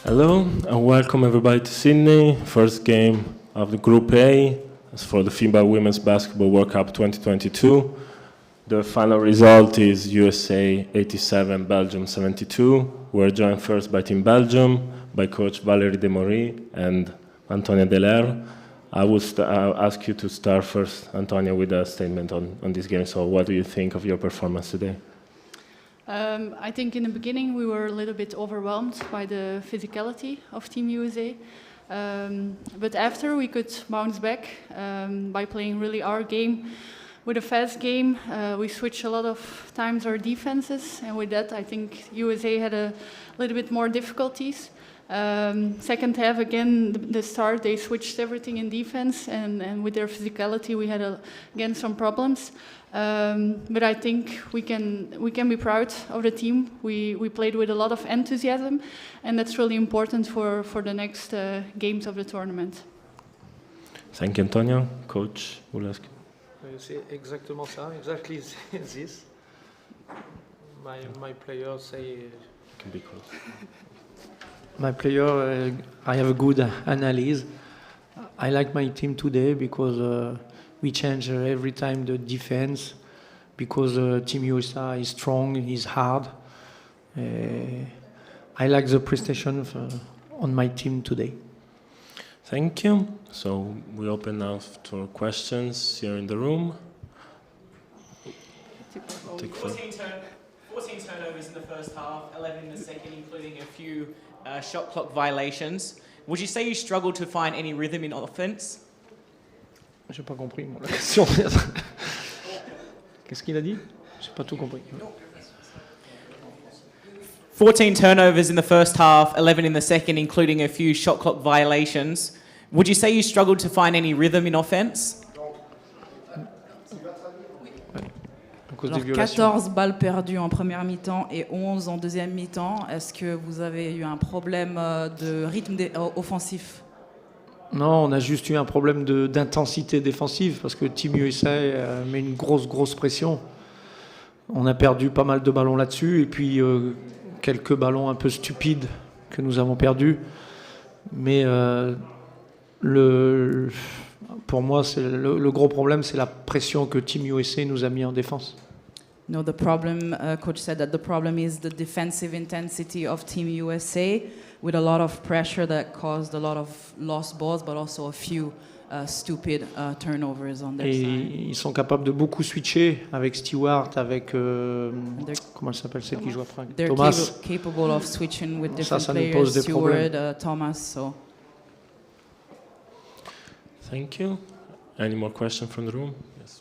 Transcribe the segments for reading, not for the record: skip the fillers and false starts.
Hello and welcome everybody to Sydney. First game of the Group A for the FIBA Women's Basketball World Cup 2022. The final result is USA 87, Belgium 72. We're joined first by Team Belgium, by Coach Valérie Demory and Antonia Delaire. I will ask you to start first, Antonia, with a statement on this game. So what do you think of your performance today? I think in the beginning we were a little bit overwhelmed by the physicality of Team USA. But after we could bounce back by playing really our game with a fast game. We switched a lot of times our defenses, and with that I think USA had a little bit more difficulties. Second half again, the start they switched everything in defense, and with their physicality we had again some problems. But I think we can be proud of the team. We played with a lot of enthusiasm, and that's really important for the next games of the tournament. Thank you, Antonia. Coach, will ask. C'est exactement ça, exactly this. My player say. Can be close. My player, I have a good analysis. I like my team today because we change every time the defense, because Team USA is strong, is hard. I like the prestation on my team today. Thank you. So we open now to questions here in the room. 14 turnovers in the first half, 11 in the second, including a few shot clock violations. Would you say you struggled to find any rhythm in offense? J'ai pas compris la question. Qu'est-ce qu'il a dit? J'ai pas tout compris. 14 turnovers in the first half, 11 in the second, including a few shot clock violations. Would you say you struggled to find any rhythm in offense? Alors 14 balles perdues en première mi-temps et 11 en deuxième mi-temps. Est-ce que vous avez eu un problème de rythme offensif? Non, on a juste eu un problème d'intensité défensive parce que Team USA met une grosse pression. On a perdu pas mal de ballons là-dessus et puis quelques ballons un peu stupides que nous avons perdus. Mais pour moi, le gros problème, c'est la pression que Team USA nous a mis en défense. No, the problem, coach said that the problem is the defensive intensity of Team USA with a lot of pressure that caused a lot of lost balls, but also a few stupid turnovers on their side. Et ils sont capables de beaucoup switcher avec Stewart, avec comment elle s'appelle celle qui joue après Thomas. They're capable of switching with different ça players, nous pose des Stewart, problèmes. Thomas. So. Thank you. Any more questions from the room? Yes.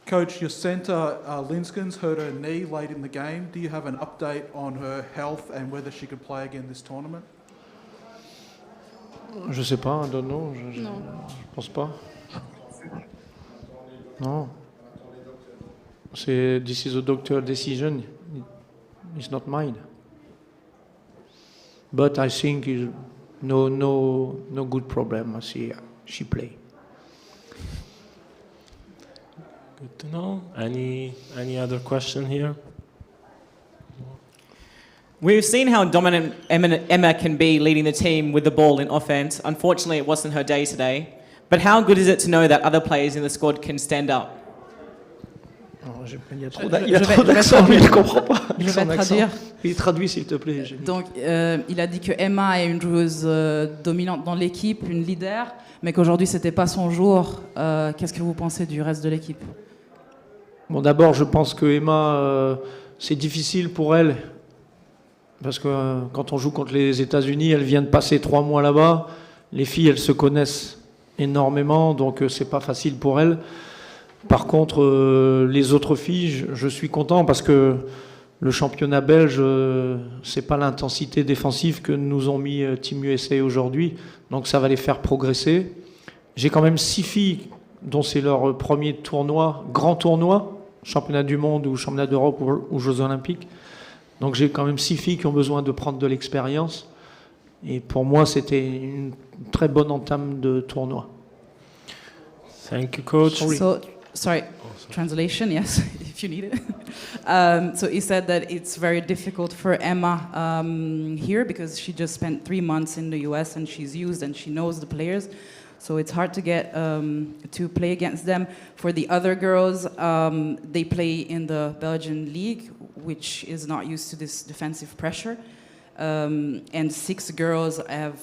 Coach, your centre, Linsken's hurt her knee late in the game. Do you have an update on her health and whether she could play again this tournament? Je sais pas, I don't know. Je pense pas. Non. This is a doctor decision. It's not mine. But I think no good problem. I see she play. Good to know. Any other question here? We've seen how dominant Emma can be leading the team with the ball in offense. Unfortunately, it wasn't her day today. But how good is it to know that other players in the squad can stand up? Il y a trop d'accent, mais il comprend pas. Je vais traduire. Il traduit, s'il te plaît. Donc, il a dit que Emma est une joueuse dominante dans l'équipe, une leader, mais qu'aujourd'hui, c'était pas son jour. Qu'est-ce que vous pensez du reste de l'équipe? Bon, d'abord, je pense que Emma, c'est difficile pour elle, parce que quand on joue contre les États-Unis, elle vient de passer 3 mois là-bas. Les filles, elles se connaissent énormément, donc c'est pas facile pour elle. Par contre, les autres filles, je suis content parce que le championnat belge, c'est pas l'intensité défensive que nous ont mis Team USA aujourd'hui, donc ça va les faire progresser. J'ai quand même 6 filles dont c'est leur premier tournoi, grand tournoi, championnat du monde ou championnat d'Europe ou Jeux Olympiques. Donc j'ai quand même 6 filles qui ont besoin de prendre de l'expérience. Et pour moi, c'était une très bonne entame de tournoi. Thank you, coach. Sorry, translation, yes. if you need it. So he said that it's very difficult for Emma here because she just spent 3 months in the US and she's used and she knows the players. So it's hard to get to play against them. For the other girls, they play in the Belgian league, which is not used to this defensive pressure. And 6 girls have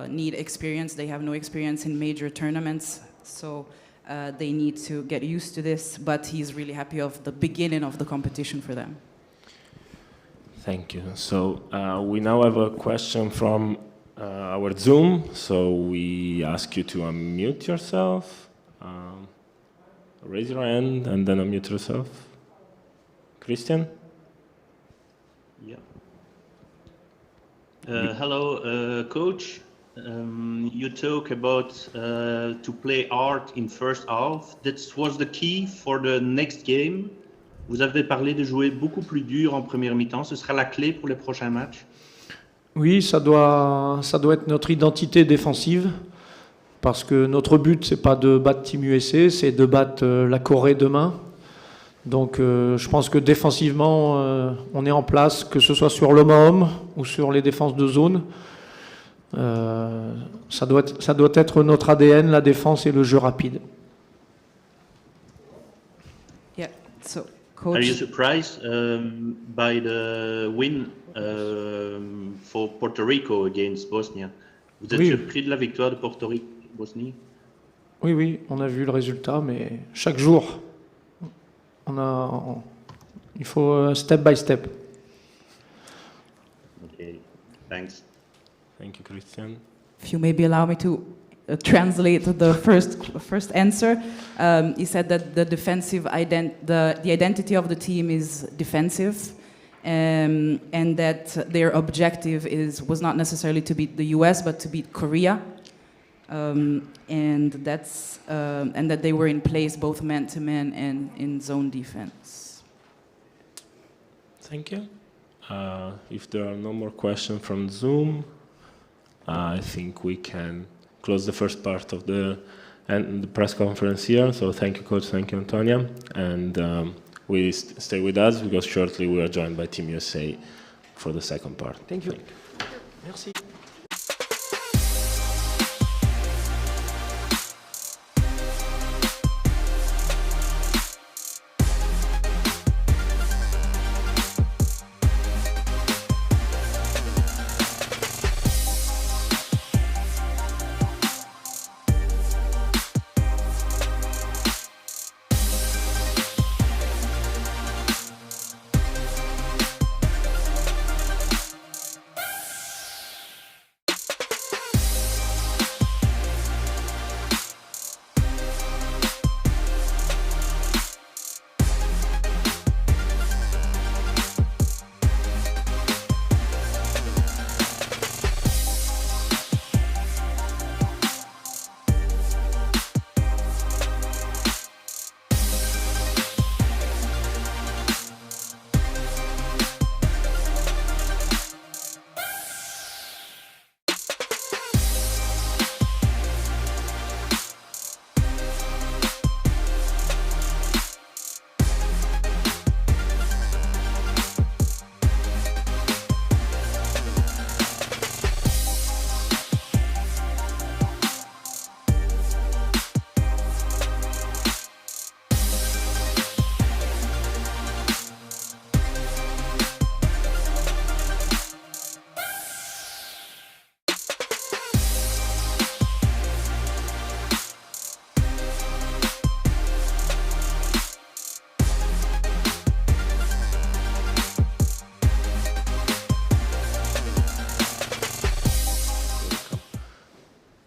need experience. They have no experience in major tournaments, so they need to get used to this. But he's really happy of the beginning of the competition for them. Thank you. So we now have a question from our Zoom. So we ask you to unmute yourself, raise your hand, and then unmute yourself. Christian? Yeah. Hello, coach. You talk about to play hard in first half. That was the key for the next game. Vous avez parlé de jouer beaucoup plus dur en première mi-temps. Ce sera la clé pour les prochains matchs. Oui, ça doit être notre identité défensive, parce que notre but, c'est pas de battre Team USA, c'est de battre la Corée demain. Donc je pense que défensivement, on est en place, que ce soit sur l'homme à homme ou sur les défenses de zone. Ça doit être notre ADN, la défense et le jeu rapide. Yeah, so coach. Are you surprised by the win for Puerto Rico against Bosnia? Vous êtes surpris de la victoire de Porto Rico Bosnie? Oui, on a vu le résultat, mais chaque jour, il faut step by step. Okay, thanks. Thank you, Christian. If you maybe allow me to translate the first answer, he said that the defensive the identity of the team is defensive, and that their objective was not necessarily to beat the US but to beat Korea, and that they were in place both man to man and in zone defense. Thank you. If there are no more questions from Zoom, I think we can close the first part of the press conference here. So thank you, Coach. Thank you, Antonia. And we stay with us because shortly we are joined by Team USA for the second part. Thank you. Merci.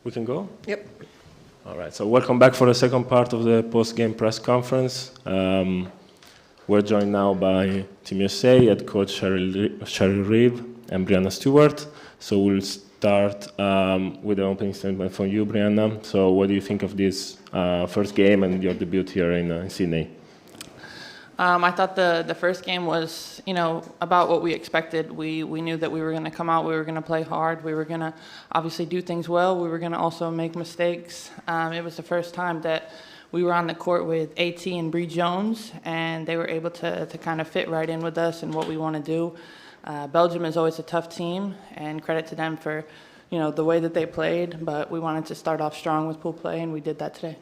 We can go? Yep. All right, so welcome back for the second part of the post-game press conference. We're joined now by Team USA head coach Cheryl Reeve and Brianna Stewart. So we'll start with an opening statement from you, Brianna. So what do you think of this first game and your debut here in Sydney? I thought the first game was, about what we expected. We knew that we were going to come out, we were going to play hard, we were going to obviously do things well, we were going to also make mistakes. It was the first time that we were on the court with AT and Bree Jones, and they were able to kind of fit right in with us and what we want to do. Belgium is always a tough team, and credit to them for, the way that they played, but we wanted to start off strong with pool play, and we did that today.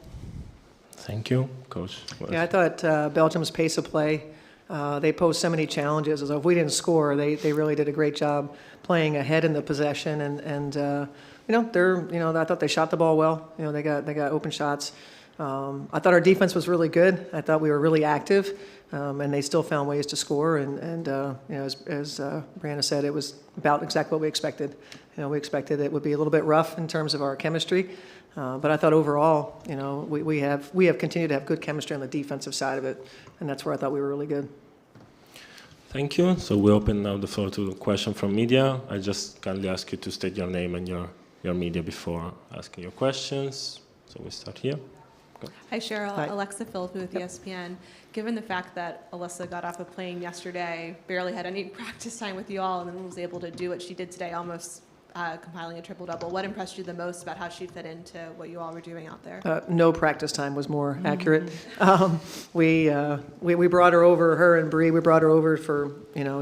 Thank you, Coach. Yeah, I thought Belgium's pace of play, they posed so many challenges. So if we didn't score, they really did a great job playing ahead in the possession, and I thought they shot the ball well. They got open shots. I thought our defense was really good. I thought we were really active, and they still found ways to score. And as Brianna said, it was about exactly what we expected. We expected it would be a little bit rough in terms of our chemistry, but I thought overall, we have continued to have good chemistry on the defensive side of it, and that's where I thought we were really good. Thank you. So we open now the floor to a question from media. I just kindly ask you to state your name and your media before asking your questions. So we start here. Go. Hi, Cheryl. Hi. Alexa Phillips with ESPN. Given the fact that Alyssa got off a plane yesterday, barely had any practice time with you all, and then was able to do what she did today, almost compiling a triple-double, what impressed you the most about how she fit into what you all were doing out there? No practice time was more accurate. We brought her over, her and Bree, we brought her over for,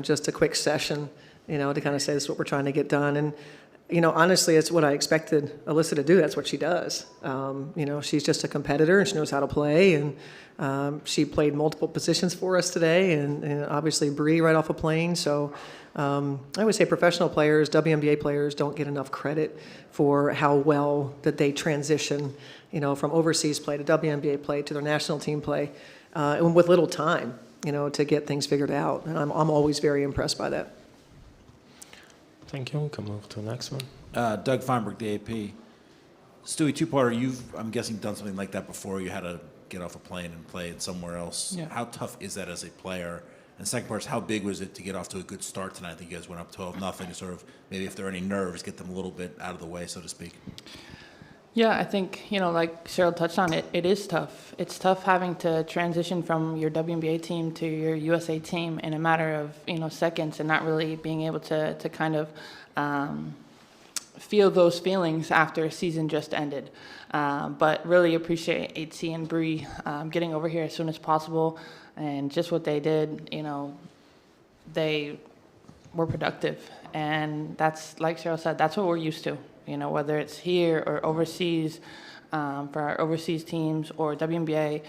just a quick session, to kind of say this is what we're trying to get done. And, honestly, it's what I expected Alyssa to do. That's what she does. She's just a competitor and she knows how to play. And she played multiple positions for us today. And obviously Bree right off a plane. So I would say professional players, WNBA players don't get enough credit for how well that they transition, from overseas play to WNBA play to their national team play, and with little time, to get things figured out. And I'm always very impressed by that. Thank you. We can move to the next one. Doug Feinberg, the AP. Stewie, two-parter, I'm guessing, done something like that before. You had to get off a plane and play it somewhere else. Yeah. How tough is that as a player? And the second part is, how big was it to get off to a good start tonight? I think you guys went up 12-0 to sort of, maybe if there are any nerves, get them a little bit out of the way, so to speak. Yeah, I think, like Cheryl touched on, it is tough. It's tough having to transition from your WNBA team to your USA team in a matter of, seconds, and not really being able to kind of feel those feelings after a season just ended. But really appreciate AT and Bree getting over here as soon as possible, and just what they did, they were productive. And that's, like Cheryl said, that's what we're used to. Whether it's here or overseas, for our overseas teams or WNBA,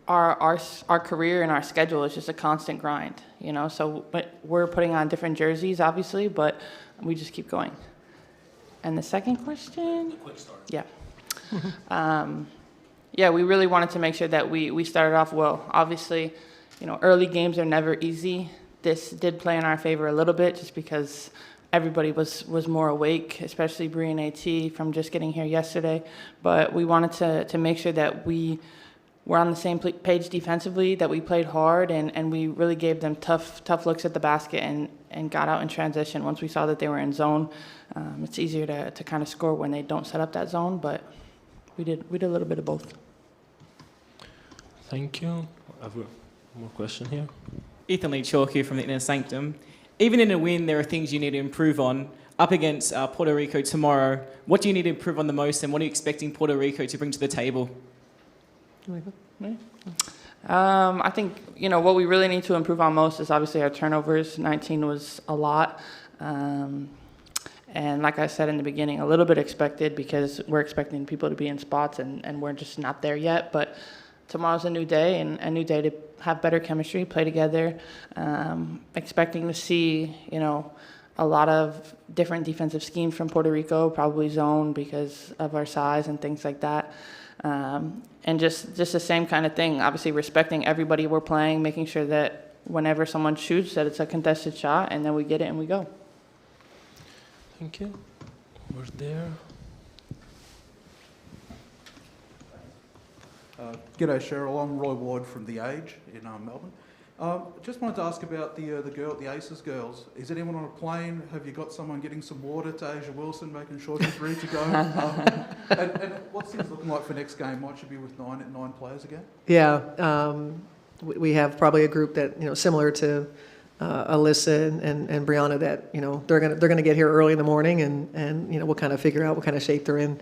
our career and our schedule is just a constant grind, So we're putting on different jerseys, obviously, but we just keep going. And the second question? A quick start. Yeah. Yeah, we really wanted to make sure that we started off well. Obviously, early games are never easy. This did play in our favor a little bit just because everybody was more awake, especially Bree and AT from just getting here yesterday. But we wanted to make sure that we were on the same page defensively, that we played hard, and we really gave them tough looks at the basket and got out in transition. Once we saw that they were in zone, it's easier to kind of score when they don't set up that zone, but we did a little bit of both. Thank you. I have more question here. Ethan Lee Chalk here from the Inner Sanctum. Even in a win, there are things you need to improve on. Up against Puerto Rico tomorrow, what do you need to improve on the most, and what are you expecting Puerto Rico to bring to the table? I think, what we really need to improve on most is obviously our turnovers. 19 was a lot. And like I said in the beginning, a little bit expected because we're expecting people to be in spots and we're just not there yet. But tomorrow's a new day, and a new day to have better chemistry, play together. Expecting to see, a lot of different defensive schemes from Puerto Rico, probably zone because of our size and things like that. And just the same kind of thing, obviously respecting everybody we're playing, making sure that whenever someone shoots that it's a contested shot, and then we get it and we go. Thank you. We're there. G'day, Cheryl. I'm Roy Ward from The Age in Melbourne. Just wanted to ask about the Aces girls. Is anyone on a plane? Have you got someone getting some water to Asia Wilson, making sure she's ready to go? And what's things looking like for next game? Might she be with nine players again? Yeah, we have probably a group that similar to Alyssa and Brianna that they're gonna get here early in the morning and we'll kind of figure out what kind of shape they're in,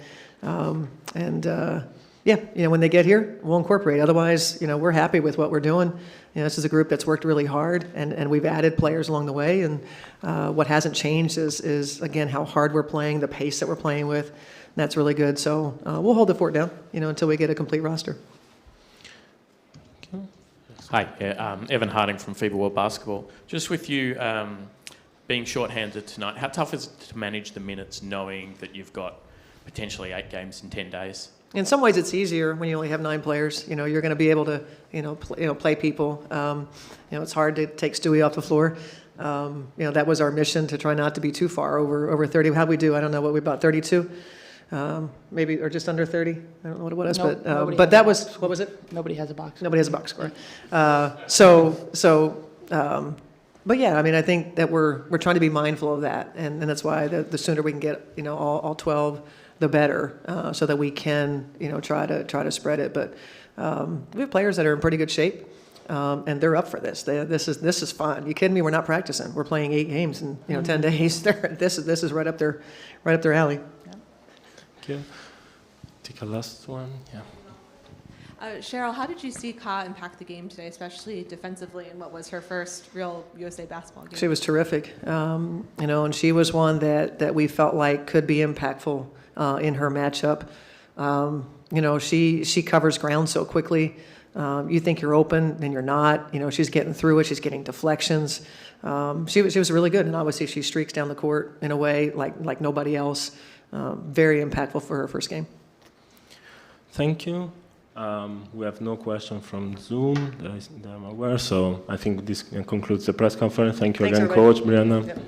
yeah, when they get here, we'll incorporate. Otherwise, we're happy with what we're doing. This is a group that's worked really hard, and we've added players along the way. And what hasn't changed is again, how hard we're playing, the pace that we're playing with. And that's really good. So we'll hold the fort down, until we get a complete roster. Hi, Evan Harding from FIBA World Basketball. Just with you being shorthanded tonight, how tough is it to manage the minutes knowing that you've got potentially 8 games in 10 days? In some ways, it's easier when you only have 9 players. You're going to be able to, play people. It's hard to take Stewie off the floor. That was our mission, to try not to be too far over 30. How'd we do? I don't know, what we about 32? Maybe, or just under 30. I don't know what it was, but that was, what was it? Nobody has a box. Nobody has a box score. But yeah, I think that we're trying to be mindful of that, and that's why the sooner we can get, all 12, the better, so that we can, try to spread it. But we have players that are in pretty good shape, and they're up for this. This is fun. You kidding me? We're not practicing. We're playing 8 games in 10 days. This is right up their alley. Okay. Take a last one. Yeah. Cheryl, how did you see Ka impact the game today, especially defensively, in what was her first real USA basketball game? She was terrific, and she was one that we felt like could be impactful in her matchup. She covers ground so quickly. You think you're open, then you're not. She's getting through it. She's getting deflections. She was really good, and obviously she streaks down the court in a way like nobody else. Very impactful for her first game. Thank you. We have no question from Zoom that I'm aware, so I think this concludes the press conference. Thank you again, everybody. Coach Brianna. Yep.